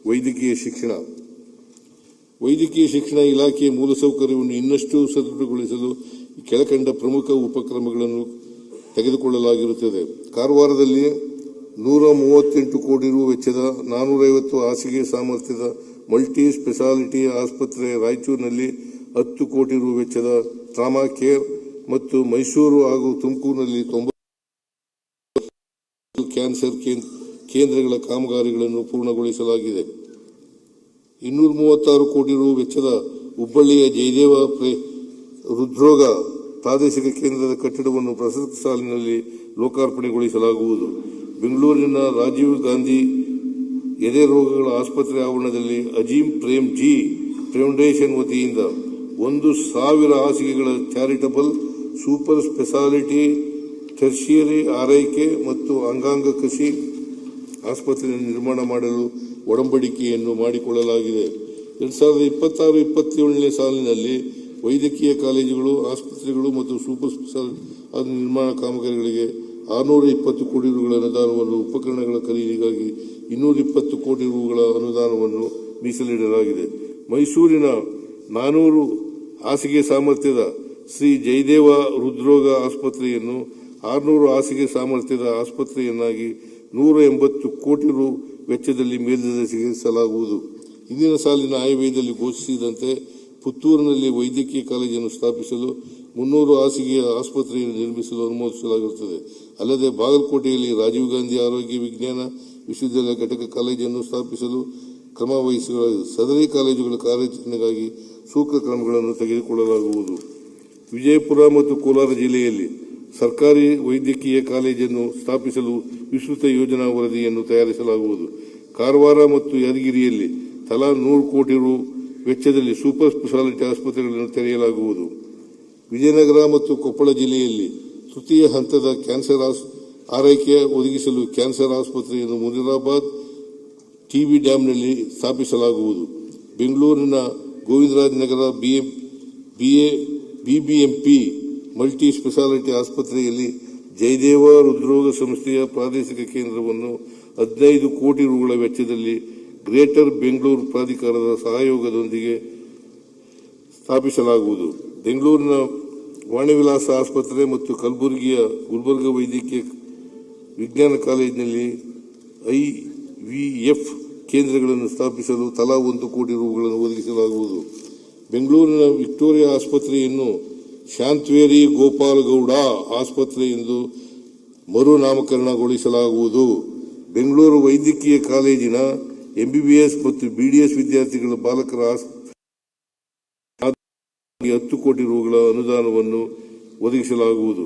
ವೈದ್ಯಕೀಯ ಶಿಕ್ಷಣ. ವೈದ್ಯಕೀಯ ಶಿಕ್ಷಣ ಇಲಾಖೆಯ ಮೂಲಸೌಕರ್ಯವನ್ನು ಇನ್ನಷ್ಟು ಸದೃಢಗೊಳಿಸಲು ಕೆಳಕಂಡ ಪ್ರಮುಖ ಉಪಕ್ರಮಗಳನ್ನು ತೆಗೆದುಕೊಳ್ಳಲಾಗಿರುತ್ತದೆ. ಕಾರವಾರದಲ್ಲಿ 138 ಕೋಟಿ ರು ವೆಚ್ಚದ 450 ಹಾಸಿಗೆ ಸಾಮರ್ಥ್ಯದ ಮಲ್ಟಿ ಸ್ಪೆಷಾಲಿಟಿ ಆಸ್ಪತ್ರೆ, ರಾಯಚೂರಿನಲ್ಲಿ 10 ಕೋಟಿ ರು ವೆಚ್ಚದ ಟ್ರಾಮಾ ಕೇರ್ ಮತ್ತು ಮೈಸೂರು ಹಾಗೂ ತುಮಕೂರಿನಲ್ಲಿ 90 ಕ್ಯಾನ್ಸರ್ ಕೇಂದ್ರಗಳ ಕಾಮಗಾರಿಗಳನ್ನು ಪೂರ್ಣಗೊಳಿಸಲಾಗಿದೆ. 236 ಕೋಟಿ ರು ವೆಚ್ಚದ ಹುಬ್ಬಳ್ಳಿಯ ಜಯದೇವ ಹೃದ್ರೋಗ ಪ್ರಾದೇಶಿಕ ಕೇಂದ್ರದ ಕಟ್ಟಡವನ್ನು ಪ್ರಸಕ್ತ ಸಾಲಿನಲ್ಲಿ ಲೋಕಾರ್ಪಣೆಗೊಳಿಸಲಾಗುವುದು. ಬೆಂಗಳೂರಿನ ರಾಜೀವ್ ಗಾಂಧಿ ಎದೆ ರೋಗಗಳ ಆಸ್ಪತ್ರೆ ಆವರಣದಲ್ಲಿ ಅಜೀಂ ಪ್ರೇಮ್ ಜಿ ಫೌಂಡೇಶನ್ ವತಿಯಿಂದ 1,000 ಹಾಸಿಗೆಗಳ ಚಾರಿಟಬಲ್ ಸೂಪರ್ ಸ್ಪೆಷಾಲಿಟಿ ಟೆರ್ಷಿಯರಿ ಆರೈಕೆ ಮತ್ತು ಅಂಗಾಂಗ ಕಸಿ ಆಸ್ಪತ್ರೆಯನ್ನು ನಿರ್ಮಾಣ ಮಾಡಲು ಒಡಂಬಡಿಕೆಯನ್ನು ಮಾಡಿಕೊಳ್ಳಲಾಗಿದೆ. 2026-27ನೇ ಸಾಲಿನಲ್ಲಿ ವೈದ್ಯಕೀಯ ಕಾಲೇಜುಗಳು, ಆಸ್ಪತ್ರೆಗಳು ಮತ್ತು ಸೂಪರ್ ಸ್ಪೆಷಾಲಿಟಿ ನಿರ್ಮಾಣ ಕಾಮಗಾರಿಗಳಿಗೆ 620 ಕೋಟಿ ರುಗಳ ಅನುದಾನವನ್ನು, ಉಪಕರಣಗಳ ಖರೀದಿಗಾಗಿ 220 ಕೋಟಿ ರುಗಳ ಅನುದಾನವನ್ನು ಮೀಸಲಿಡಲಾಗಿದೆ. ಮೈಸೂರಿನ 400 ಹಾಸಿಗೆ ಸಾಮರ್ಥ್ಯದ ಶ್ರೀ ಜಯದೇವ ಹೃದ್ರೋಗ ಆಸ್ಪತ್ರೆಯನ್ನು 600 ಹಾಸಿಗೆ ಸಾಮರ್ಥ್ಯದ ಆಸ್ಪತ್ರೆಯನ್ನಾಗಿ 180 ಕೋಟಿ ರು ವೆಚ್ಚದಲ್ಲಿ ಮೇಲ್ದರ್ಜೆಗೇರಿಸಲಾಗುವುದು. ಹಿಂದಿನ ಸಾಲಿನ ಆಯವ್ಯಯದಲ್ಲಿ ಘೋಷಿಸಿದಂತೆ ಪುತ್ತೂರಿನಲ್ಲಿ ವೈದ್ಯಕೀಯ ಕಾಲೇಜನ್ನು ಸ್ಥಾಪಿಸಲು 300 ಹಾಸಿಗೆಯ ಆಸ್ಪತ್ರೆಯನ್ನು ನಿರ್ಮಿಸಲು ಅನುಮೋದಿಸಲಾಗಿರುತ್ತದೆ. ಅಲ್ಲದೆ ಬಾಗಲಕೋಟೆಯಲ್ಲಿ ರಾಜೀವ್ ಗಾಂಧಿ ಆರೋಗ್ಯ ವಿಜ್ಞಾನ ವಿಶ್ವವಿದ್ಯಾಲಯ ಘಟಕ ಕಾಲೇಜನ್ನು ಸ್ಥಾಪಿಸಲು ಕ್ರಮ ವಹಿಸಲಾಗಿದೆ. ಸದರಿ ಕಾಲೇಜುಗಳ ಕಾರ್ಯಾಚರಣೆಗಾಗಿ ಸೂಕ್ತ ಕ್ರಮಗಳನ್ನು ತೆಗೆದುಕೊಳ್ಳಲಾಗುವುದು. ವಿಜಯಪುರ ಮತ್ತು ಕೋಲಾರ ಜಿಲ್ಲೆಯಲ್ಲಿ ಸರ್ಕಾರಿ ವೈದ್ಯಕೀಯ ಕಾಲೇಜನ್ನು ಸ್ಥಾಪಿಸಲು ವಿಸ್ತೃತ ಯೋಜನಾ ವರದಿಯನ್ನು ತಯಾರಿಸಲಾಗುವುದು. ಕಾರವಾರ ಮತ್ತು ಯಾದಗಿರಿಯಲ್ಲಿ ತಲಾ 100 ಕೋಟಿ ರು ವೆಚ್ಚದಲ್ಲಿ ಸೂಪರ್ ಸ್ಪೆಷಾಲಿಟಿ ಆಸ್ಪತ್ರೆಗಳನ್ನು ತೆರೆಯಲಾಗುವುದು. ವಿಜಯನಗರ ಮತ್ತು ಕೊಪ್ಪಳ ಜಿಲ್ಲೆಯಲ್ಲಿ ತೃತೀಯ ಹಂತದ ಕ್ಯಾನ್ಸರ್ ಆರೈಕೆ ಒದಗಿಸಲು ಕ್ಯಾನ್ಸರ್ ಆಸ್ಪತ್ರೆಯನ್ನು ಮುನಿರಾಬಾದ್ ಟಿಬಿ ಡ್ಯಾಂನಲ್ಲಿ ಸ್ಥಾಪಿಸಲಾಗುವುದು. ಬೆಂಗಳೂರಿನ ಗೋವಿಂದರಾಜನಗರ ಬಿಬಿಎಂಪಿ ಮಲ್ಟಿ ಸ್ಪೆಷಾಲಿಟಿ ಆಸ್ಪತ್ರೆಯಲ್ಲಿ ಜಯದೇವ ಹೃದ್ರೋಗ ಸಂಸ್ಥೆಯ ಪ್ರಾದೇಶಿಕ ಕೇಂದ್ರವನ್ನು 15 ಕೋಟಿ ರುಗಳ ವೆಚ್ಚದಲ್ಲಿ ಗ್ರೇಟರ್ ಬೆಂಗಳೂರು ಪ್ರಾಧಿಕಾರದ ಸಹಯೋಗದೊಂದಿಗೆ ಸ್ಥಾಪಿಸಲಾಗುವುದು. ಬೆಂಗಳೂರಿನ ವಾಣಿವಿಲಾಸ ಆಸ್ಪತ್ರೆ ಮತ್ತು ಕಲಬುರಗಿಯ ಗುಲ್ಬರ್ಗ ವೈದ್ಯಕೀಯ ವಿಜ್ಞಾನ ಕಾಲೇಜಿನಲ್ಲಿ ಐವಿಎಫ್ ಕೇಂದ್ರಗಳನ್ನು ಸ್ಥಾಪಿಸಲು ತಲಾ 1 ಕೋಟಿ ರುಗಳನ್ನು ಒದಗಿಸಲಾಗುವುದು. ಬೆಂಗಳೂರಿನ ವಿಕ್ಟೋರಿಯಾ ಆಸ್ಪತ್ರೆಯನ್ನು ಶಾಂತವೇರಿ ಗೋಪಾಲಗೌಡ ಆಸ್ಪತ್ರೆ ಎಂದು ಮರುನಾಮಕರಣಗೊಳಿಸಲಾಗುವುದು. ಬೆಂಗಳೂರು ವೈದ್ಯಕೀಯ ಕಾಲೇಜಿನ ಎಂಬಿಬಿಎಸ್ ಮತ್ತು ಬಿಡಿಎಸ್ ವಿದ್ಯಾರ್ಥಿಗಳ ಬಾಲಕರ 10 ಕೋಟಿ ರುಗಳ ಅನುದಾನವನ್ನು ಒದಗಿಸಲಾಗುವುದು.